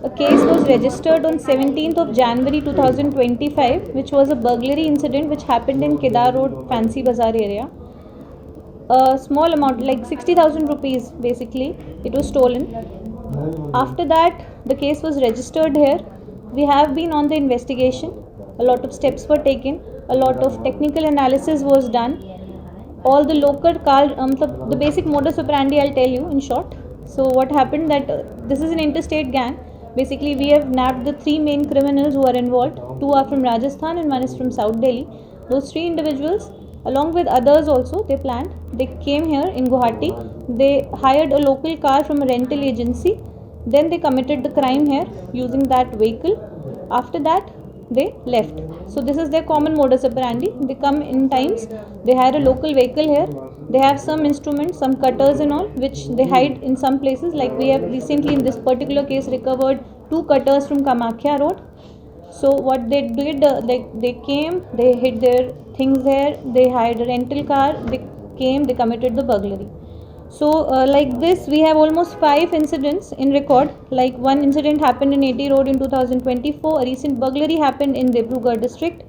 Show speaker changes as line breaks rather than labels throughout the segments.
a case was registered on 17th of January 2025, which was a burglary incident which happened in Kedar Road, Fancy Bazaar area. A small amount, like 60,000 rupees basically, it was stolen. After that, the case was registered here. We have been on the investigation. A lot of steps were taken. A lot of technical analysis was done. All the local car, the basic modus operandi I'll tell you in short. So what happened that this is an interstate gang. Basically, we have nabbed the three main criminals who are involved. Two are from Rajasthan and one is from South Delhi. Those three individuals, along with others also, they planned. They came here in Guwahati. They hired a local car from a rental agency. Then they committed the crime here using that vehicle. After that, they left. So this is their common modus operandi. They come in times, they hire a local vehicle here, they have some instruments, some cutters and all, which they hide in some places. Like we have recently in this particular case recovered two cutters from Kamakhya Road. So what they did, they came, they hid their things there, they hired a rental car, they came, they committed the burglary. So like this, we have almost 5 incidents in record. Like one incident happened in AT Road in 2024. A recent burglary happened in Dibrugarh district.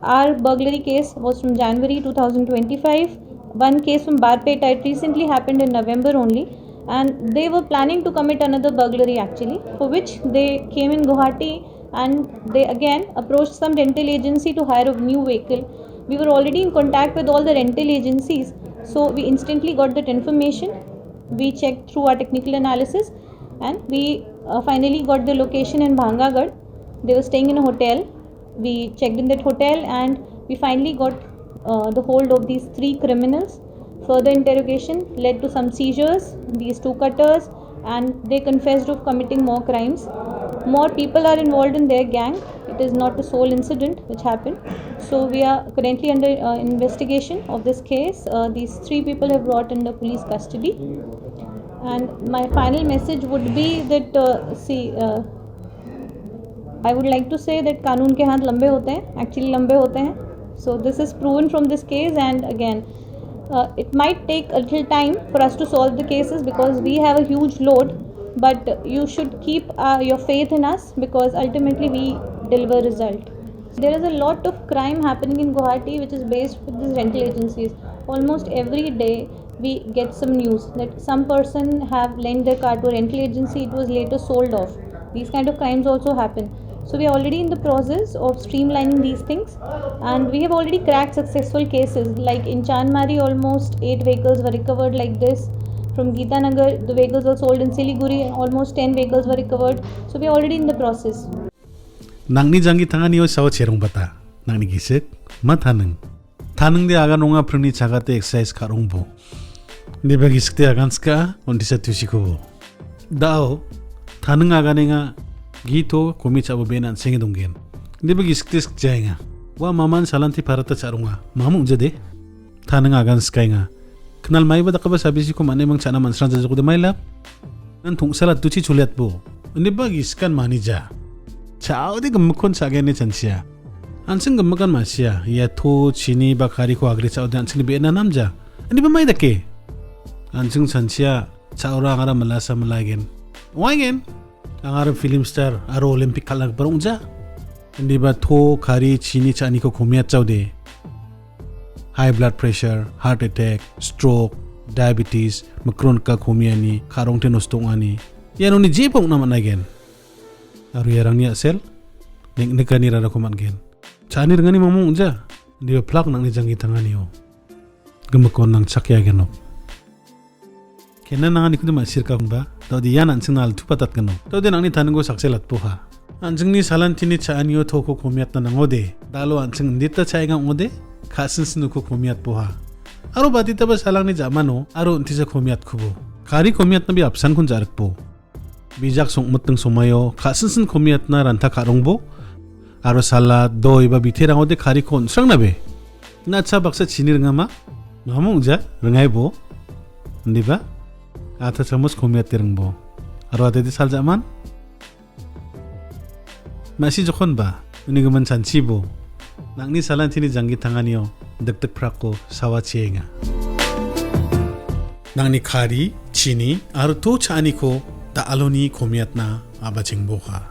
Our burglary case was from January 2025. One case from Barpet, it recently happened in November only. And they were planning to commit another burglary actually, for which they came in Guwahati and they again approached some rental agency to hire a new vehicle. We were already in contact with all the rental agencies. So we instantly got that information. We checked through our technical analysis and we finally got the location in Bhangagarh. They were staying in a hotel. We checked in that hotel and we finally got the hold of these 3 criminals. Further interrogation led to some seizures, these 2 cutters, and they confessed of committing more crimes. More people are involved in their gang. It is not a sole incident which happened. So we are currently under investigation of this case. These 3 people have brought under police custody. And my final message would be that I would like to say that कानून के हाथ लंबे होते हैं, actually लंबे होते हैं. So this is proven from this case, and again it might take a little time for us to solve the cases because we have a huge load, but you should keep your faith in us because ultimately we deliver result. There is a lot of crime happening in Guwahati which is based with these rental agencies. Almost every day we get some news that some person have lent their car to a rental agency, it was later sold off. These kind of crimes also happen. So we are already in the process of streamlining these things, and we have already cracked successful cases. Like in Chanmari, almost 8 vehicles were recovered like this. From Geeta Nagar, the vehicles were sold in Siliguri and almost 10 vehicles were recovered. So we are already in the process.
Nangni jangi tangani o sawa cherong bata. Nangni gisik mathaneng. Thaneng de aga nonga pruni chagate exercise karong bo. Ni bagi sikte agan ska ondi sa tusiko. Dao thaneng aga nenga gito komi chabo benan sengi donggen. Ni bagi sikte sikjainga. Wa maman salanti parata charunga. Mamu jade. Thaneng agan skainga. Kenal mai ba dakaba sabisi ko mane mang chana mansran jajo de mailap. Nan thung salat tuchi chuliat bo. Ni bagi skan manija. Chao de gemmukon sagene chansia. Ansing gemmukan masya. Ya to chini bakari ko agri chao de ansing beena namja. Ani ba mai dake. Ansing chansia chao ra ngara malasa malagen. Wagen. Angara film star aro Olympic kalag barungja. Ani ba to kari chini chani ko komiat chao de. High blood pressure, heart attack, stroke, diabetes, makron ka komiani, karong tenostongani. Yan oni jepong naman again. Aru yarang ni asel, nek nekani rara kuman gen. Chani rengani mamung unja, dia plak nang ni jangi tangani o. Gemakon nang chakya geno. Kena nang ni kudu masir ka ba? Tau di yan ansing nal tupatat geno. Tau di nang ni tanenggo sakselat poha. Ansing ni salan tini chani o toko komiat na nangode. Dalo ansing ndita chaiga ngode. Kasin sinuko komiat poha. Aro bati taba salang ni jamano, aro untisa komiat kubo. Kari komiat na bi absan kun jarak po. Bijak song muteng somayo, kasin sin komiat na ranta karong bo. Aro salad, doi ba biterang ode kari kon serang nabe. Nacha baksa chini rengama, mamung ja rengai bo. Ndi ba? Ata chamos komiat tireng bo. Aro ate di sal jaman? Masih jokon ba? Ini geman chanchi bo. Nangni salan tini jangi tanganio dek prako sawa chienga. Nangni kari, chini, aru to chani ko Da aloni komiat na aba chingbo ka.